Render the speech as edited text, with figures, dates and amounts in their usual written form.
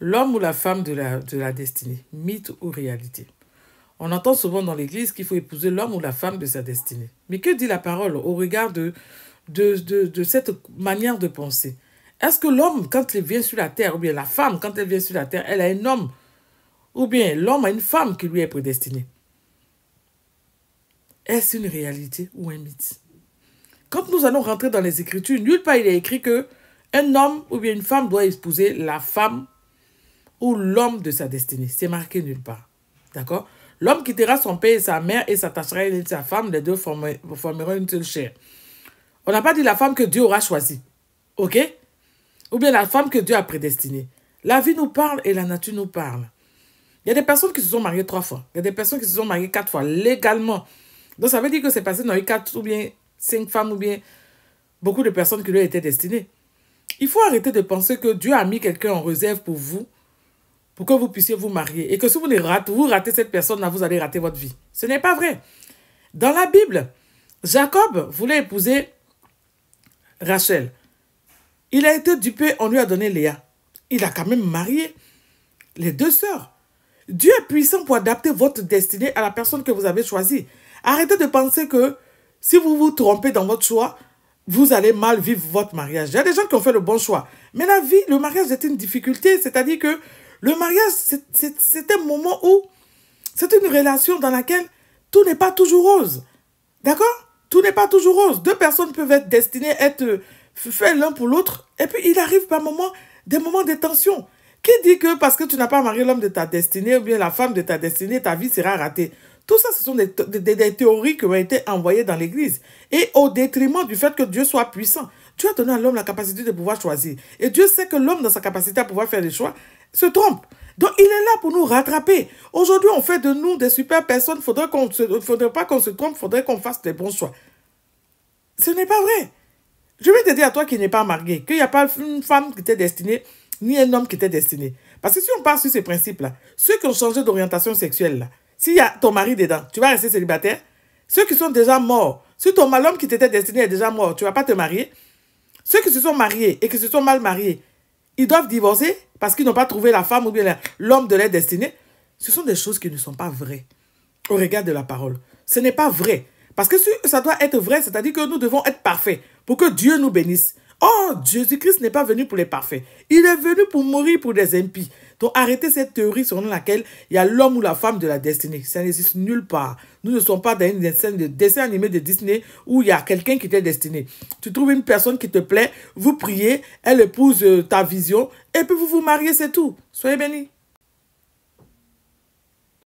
L'homme ou la femme de la destinée, mythe ou réalité? On entend souvent dans l'Église qu'il faut épouser l'homme ou la femme de sa destinée. Mais que dit la parole au regard de cette manière de penser? Est-ce que l'homme, quand il vient sur la terre, ou bien la femme, quand elle vient sur la terre, elle a un homme, ou bien l'homme a une femme qui lui est prédestinée? Est-ce une réalité ou un mythe? Quand nous allons rentrer dans les Écritures, nulle part il est écrit que un homme ou bien une femme doit épouser la femme ou l'homme de sa destinée. C'est marqué nulle part. D'accord? L'homme quittera son père et sa mère et s'attachera à sa femme, les deux formeront une seule chair. On n'a pas dit la femme que Dieu aura choisie. Ok? Ou bien la femme que Dieu a prédestinée. La vie nous parle et la nature nous parle. Il y a des personnes qui se sont mariées 3 fois. Il y a des personnes qui se sont mariées 4 fois, légalement. Donc ça veut dire que c'est passé dans les 4 ou bien 5 femmes ou bien beaucoup de personnes qui lui étaient destinées. Il faut arrêter de penser que Dieu a mis quelqu'un en réserve pour vous, pour que vous puissiez vous marier. Et que si vous ratez cette personne-là, vous allez rater votre vie. Ce n'est pas vrai. Dans la Bible, Jacob voulait épouser Rachel. Il a été dupé, on lui a donné Léa. Il a quand même marié les 2 sœurs. Dieu est puissant pour adapter votre destinée à la personne que vous avez choisie. Arrêtez de penser que si vous vous trompez dans votre choix, vous allez mal vivre votre mariage. Il y a des gens qui ont fait le bon choix. Mais la vie, le mariage est une difficulté. C'est-à-dire que le mariage, c'est un moment où c'est une relation dans laquelle tout n'est pas toujours rose. D'accord? Tout n'est pas toujours rose. 2 personnes peuvent être destinées à être faits l'un pour l'autre. Et puis, il arrive par moments, des moments de tension. Qui dit que parce que tu n'as pas marié l'homme de ta destinée ou bien la femme de ta destinée, ta vie sera ratée? Tout ça, ce sont des théories qui ont été envoyées dans l'Église. Et au détriment du fait que Dieu soit puissant. Dieu a donné à l'homme la capacité de pouvoir choisir. Et Dieu sait que l'homme, dans sa capacité à pouvoir faire des choix, se trompe. Donc, il est là pour nous rattraper. Aujourd'hui, on fait de nous des super personnes. Il ne faudrait pas qu'on se trompe, il faudrait qu'on fasse des bons choix. Ce n'est pas vrai. Je vais te dire à toi qui n'es pas marié, qu'il n'y a pas une femme qui t'est destinée, ni un homme qui t'est destiné. Parce que si on part sur ces principes-là, ceux qui ont changé d'orientation sexuelle, là, s'il y a ton mari dedans, tu vas rester célibataire. Ceux qui sont déjà morts, si l'homme qui t'était destiné est déjà mort, tu ne vas pas te marier. Ceux qui se sont mariés et qui se sont mal mariés, ils doivent divorcer parce qu'ils n'ont pas trouvé la femme ou bien l'homme de leur destinée. Ce sont des choses qui ne sont pas vraies au regard de la parole. Ce n'est pas vrai. Parce que si ça doit être vrai, c'est-à-dire que nous devons être parfaits pour que Dieu nous bénisse. Oh, Jésus-Christ n'est pas venu pour les parfaits. Il est venu pour mourir pour des impies. Donc arrêtez cette théorie selon laquelle il y a l'homme ou la femme de la destinée. Ça n'existe nulle part. Nous ne sommes pas dans une scène de dessin animé de Disney où il y a quelqu'un qui t'est destiné. Tu trouves une personne qui te plaît, vous priez, elle épouse ta vision et puis vous vous mariez, c'est tout. Soyez bénis.